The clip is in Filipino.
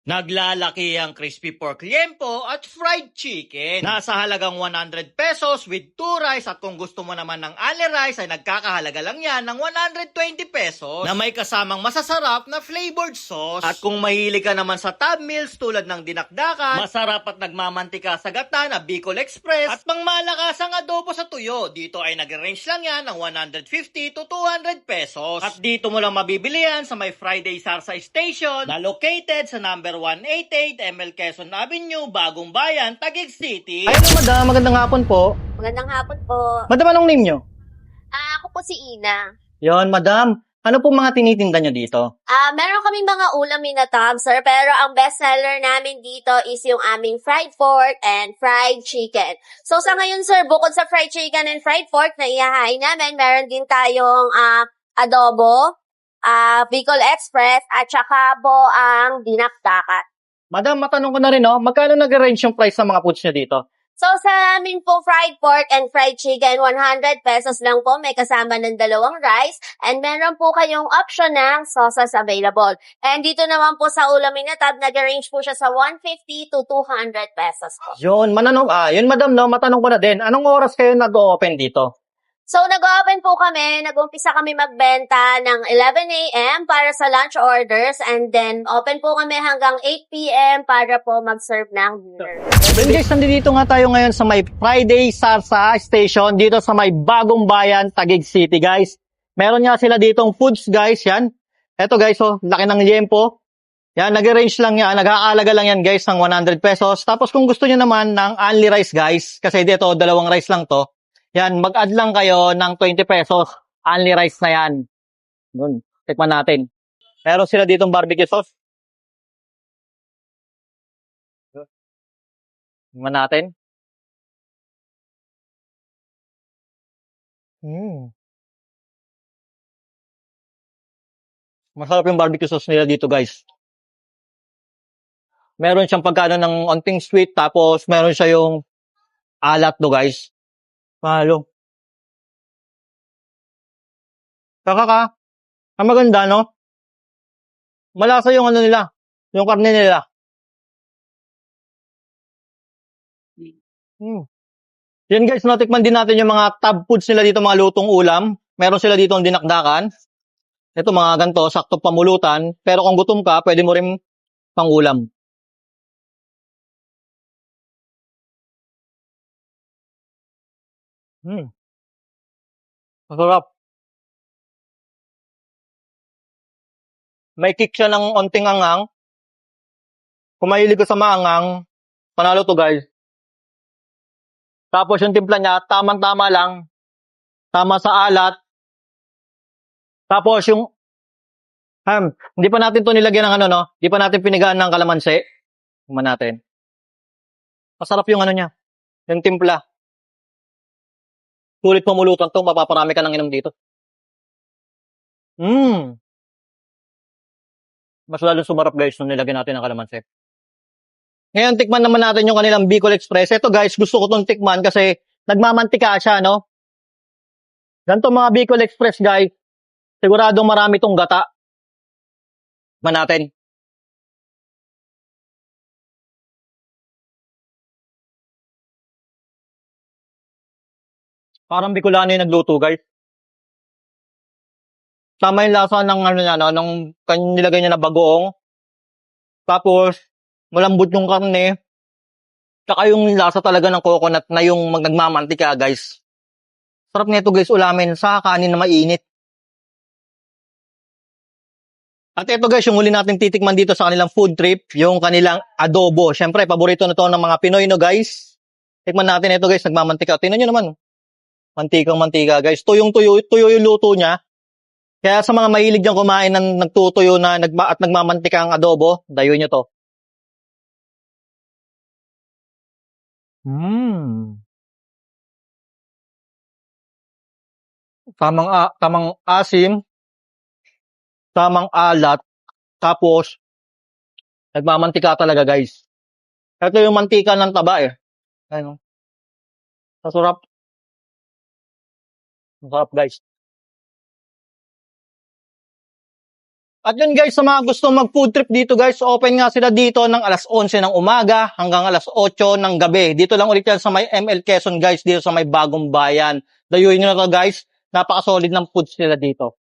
Naglalaki ang crispy pork liempo at fried chicken. Nasa halagang 100 pesos with 2 rice at kung gusto mo naman ng only rice ay nagkakahalaga lang yan ng 120 pesos na may kasamang masasarap na flavored sauce. At kung mahilig ka naman sa tab meals tulad ng dinakdakan, masarap at nagmamantika sa gata na Bicol Express at pangmalakasang adobo sa tuyo, dito ay nag-range lang yan ng 150 to 200 pesos. At dito mo lang mabibili yan sa may Friday Sarsa Station na located sa number 188 ML Quezon Avenue, Bagong Bayan, Taguig City. Ayun, madam. Magandang hapon po. Magandang hapon po. Madam, anong name nyo? Ako po si Ina. Yon, madam. Ano po mga tinitinda nyo dito? Meron kaming mga ulam na Tom, sir, pero ang best seller namin dito is yung aming fried pork and fried chicken. So sa ngayon, sir, bukod sa fried chicken and fried pork na ihahain namin, meron din tayong adobo, Bicol Express, at saka po ang dinakdakan. Madam, matanong ko na rin, no? Magkano nag-range yung price ng mga foods nyo dito? So, sa amin po, fried pork and fried chicken, 100 pesos lang po. May kasama ng 2 rice. And meron po kayong option ng sauces available. And dito naman po sa ulamin na tab, nag-range po siya sa 150 to 200 pesos po. Yun, yun madam, no? Matanong ko na din, anong oras kayo nag-open dito? So, nag-open po kami, nag-umpisa kami magbenta ng 11 a.m. para sa lunch orders, and then open po kami hanggang 8 p.m. para po mag-serve ng dinner. Then guys, nandito nga tayo ngayon sa may Friday Sarsa Station, dito sa may Bagong Bayan, Taguig City, guys. Meron nga sila ditong foods, guys, yan. Eto guys, oh, laki ng liempo. Yan, nag-range lang yan, nag-aalaga lang yan, guys, ng 100 pesos. Tapos kung gusto nyo naman ng only rice, guys, kasi dito, 2 rice lang to. Yan, mag-add lang kayo ng 20 pesos. Only rice na yan. Doon, tikman natin. Meron sila ditong barbecue sauce. Tikman natin. Masarap yung barbecue sauce nila dito, guys. Meron siyang pagkano ng onting sweet, tapos meron siya yung alat do, guys. Mahalo. Kakaka. Ang maganda, no? Malasa yung ano nila. Yung karne nila. Yan guys, natikman din natin yung mga tab foods nila dito, mga lutong ulam. Meron sila dito ang dinakdakan. Ito mga ganito, sakto pamulutan. Pero kung gutom ka, pwede mo rin pang ulam. Masarap. May kick siya ng onting angang. Kung mahilig ka sa maangang, panalo to guys. Tapos yung timpla niya, tamang-tama lang. Tama sa alat. Tapos yung, hindi pa natin to nilagyan ng ano, no? Hindi pa natin pinigaan ng kalamansi. Tingnan natin. Masarap yung ano niya. Yung timpla. Sulit pamulutan to, mapaparami ka ng inom dito. Mas lalo sumarap guys nung nilagyan natin ng kalamansi. Ngayon, tikman naman natin yung kanilang Bicol Express. Ito guys, gusto ko tong tikman kasi nagmamantika siya, no? Ganito mga Bicol Express guys. Siguradong marami tong gata. Tikman natin. Parang Bicolano yung nagluto guys. Tama yung lasa ng ano niya, no? Nung nilagay niya na bagoong. Tapos, malambot yung karne. Tsaka yung lasa talaga ng coconut na yung nagmamantika, guys. Sarap nito guys, ulamin sa kanin na mainit. At ito guys, yung huli natin titikman dito sa kanilang food trip, yung kanilang adobo. Siyempre, paborito na to ng mga Pinoy, no guys? Tikman natin ito guys, nagmamantika. Tingnan nyo naman. Mantikang-mantika guys. Tuyo yung luto niya. Kaya sa mga mahilig dyan kumain ng nagtutuyo na at nagmamantika ang adobo, dayo nyo to. Tamang asim, tamang alat, tapos nagmamantika talaga guys. Ito yung mantika ng taba eh. Ayun. Masarap. Masarap guys. At yun guys, sa mga gusto mag-food trip dito guys, open nga sila dito ng alas 11 ng umaga hanggang alas 8 ng gabi. Dito lang ulit yan sa may ML Quezon guys, dito sa may Bagong Bayan. Dayuhin nyo na to guys, napaka-solid ng foods nila dito.